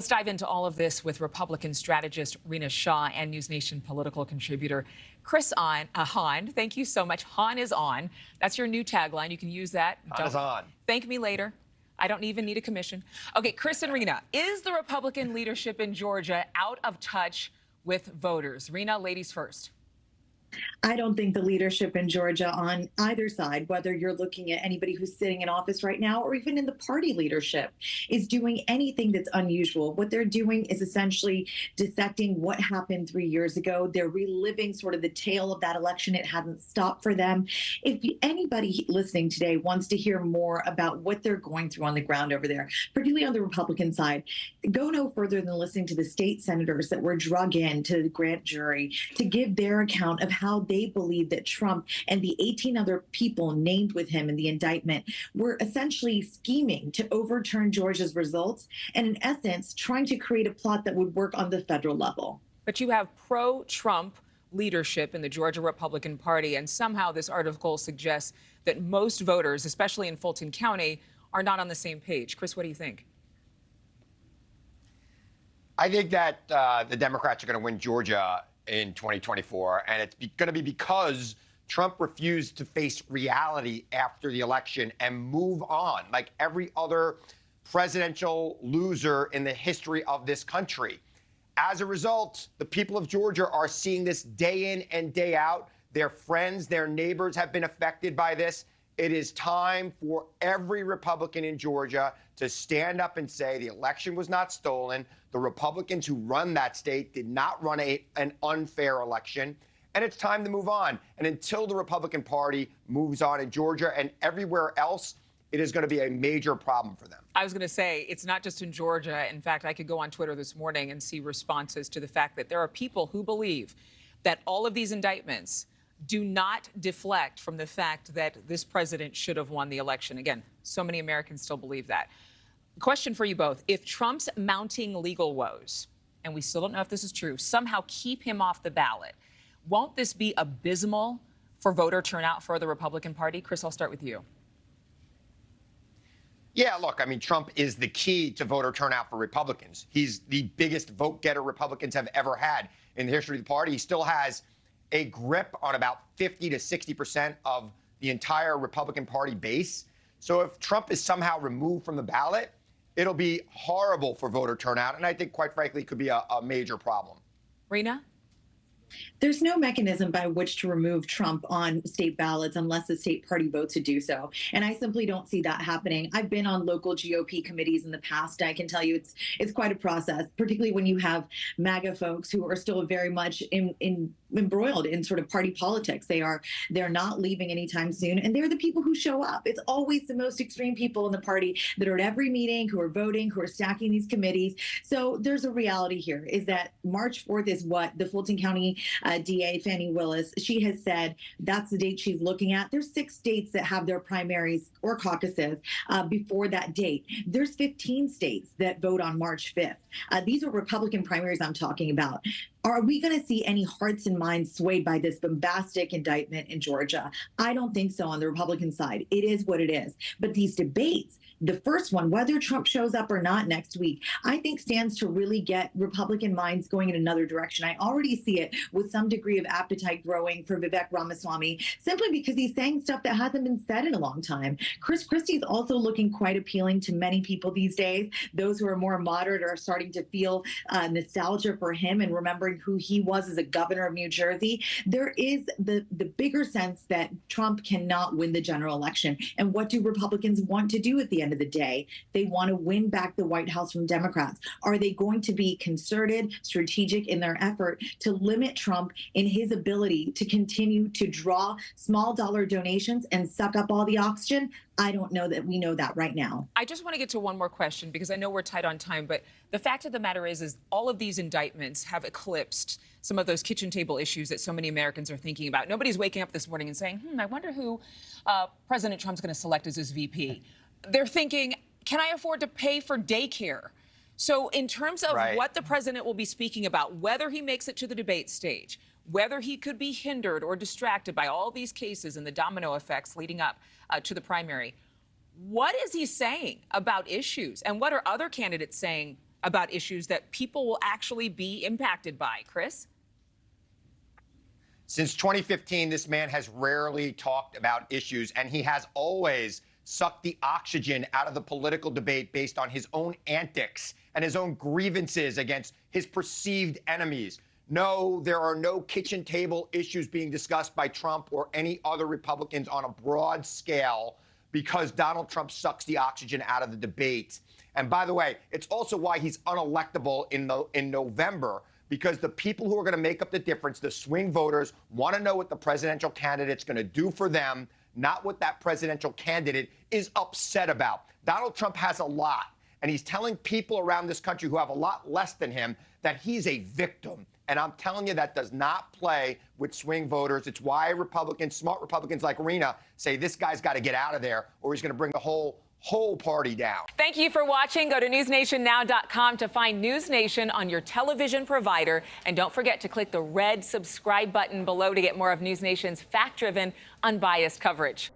Let's dive into all of this with Republican strategist Rina Shah and NewsNation political contributor Chris Hahn. Thank you so much. Hahn is on. That's your new tagline. You can use that. Hahn is on. Thank me later. I don't even need a commission. Okay, Chris and Rina, is the Republican leadership in Georgia out of touch with voters? Rina, ladies first. I don't think the leadership in Georgia on either side, whether you're looking at anybody who's sitting in office right now or even in the party leadership, is doing anything that's unusual. What they're doing is essentially dissecting what happened 3 years ago. They're reliving sort of the tale of that election. It hasn't stopped for them. If anybody listening today wants to hear more about what they're going through on the ground over there, particularly on the Republican side, go no further than listening to the state senators that were drug in to the grand jury to give their account of how they believe that Trump and the 18 other people named with him in the indictment were essentially scheming to overturn Georgia's results and, in essence, trying to create a plot that would work on the federal level. But you have pro-Trump leadership in the Georgia Republican Party, and somehow this article suggests that most voters, especially in Fulton County, are not on the same page. Chris, what do you think? I think that the Democrats are going to win Georgia in 2024, and it's going to be because Trump refused to face reality after the election and move on, like every other presidential loser in the history of this country. As a result, the people of Georgia are seeing this day in and day out. Their friends, their neighbors have been affected by this. It is time for every Republican in Georgia to stand up and say the election was not stolen. The Republicans who run that state did not run an unfair election. And it's time to move on. And until the Republican Party moves on in Georgia and everywhere else, it is going to be a major problem for them. I was going to say, it's not just in Georgia. In fact, I could go on Twitter this morning and see responses to the fact that there are people who believe that all of these indictments do not deflect from the fact that this president should have won the election. Again, so many Americans still believe that. Question for you both. If Trump's mounting legal woes, and we still don't know if this is true, somehow keep him off the ballot, won't this be abysmal for voter turnout for the Republican Party? Chris, I'll start with you. Yeah, look, I mean, Trump is the key to voter turnout for Republicans. He's the biggest vote getter Republicans have ever had in the history of the party. He still has a grip on about 50 to 60% of the entire Republican Party base. So if Trump is somehow removed from the ballot, it'll be horrible for voter turnout. And I think, quite frankly, it could be a major problem. Rina? There's no mechanism by which to remove Trump on state ballots unless the state party votes to do so. And I simply don't see that happening. I've been on local GOP committees in the past. I can tell you it's quite a process, particularly when you have MAGA folks who are still very much embroiled in sort of party politics. They're not leaving anytime soon. And they're the people who show up. It's always the most extreme people in the party that are at every meeting, who are voting, who are stacking these committees. So there's a reality here is that March 4th is what the Fulton County DA Fannie Willis, she has said that's the date she's looking at. There's 6 states that have their primaries or caucuses before that date. There's 15 states that vote on March 5th. These are Republican primaries I'm talking about. Are we going to see any hearts and minds swayed by this bombastic indictment in Georgia? I don't think so on the Republican side. It is what it is. But these debates, the first one, whether Trump shows up or not next week, I think stands to really get Republican minds going in another direction. I already see it with some degree of appetite growing for Vivek Ramaswamy, simply because he's saying stuff that hasn't been said in a long time. Chris Christie's also looking quite appealing to many people these days. Those who are more moderate are starting to feel nostalgia for him and remembering who he was as a governor of New Jersey. There is the bigger sense that Trump cannot win the general election. And what do Republicans want to do at the end of the day? They want to win back the White House from Democrats. Are they going to be concerted, strategic in their effort to limit Trump in his ability to continue to draw small dollar donations and suck up all the oxygen? I don't know that we know that right now. I just want to get to one more question because I know we're tight on time, but the fact of the matter is all of these indictments have eclipsed some of those kitchen table issues that so many Americans are thinking about. Nobody's waking up this morning and saying, I wonder who President Trump's going to select as his VP. They're thinking, can I afford to pay for daycare? So in terms of what the president will be speaking about, whether he makes it to the debate stage, whether he could be hindered or distracted by all these cases and the domino effects leading up to the primary, what is he saying about issues? And what are other candidates saying about issues that people will actually be impacted by. Chris? Since 2015, this man has rarely talked about issues, and he has always sucked the oxygen out of the political debate based on his own antics and his own grievances against his perceived enemies. No, there are no kitchen table issues being discussed by Trump or any other Republicans on a broad scale because Donald Trump sucks the oxygen out of the debate. And by the way, it's also why he's unelectable in November, because the people who are going to make up the difference, the swing voters, want to know what the presidential candidate's going to do for them, not what that presidential candidate is upset about. Donald Trump has a lot, and he's telling people around this country who have a lot less than him that he's a victim. And I'm telling you, that does not play with swing voters. It's why Republicans, smart Republicans like Rina, say this guy's got to get out of there or he's going to bring the whole party down. Thank you for watching. Go to newsnationnow.com to find News Nation on your television provider. And don't forget to click the red subscribe button below to get more of News Nation's fact-driven, unbiased coverage.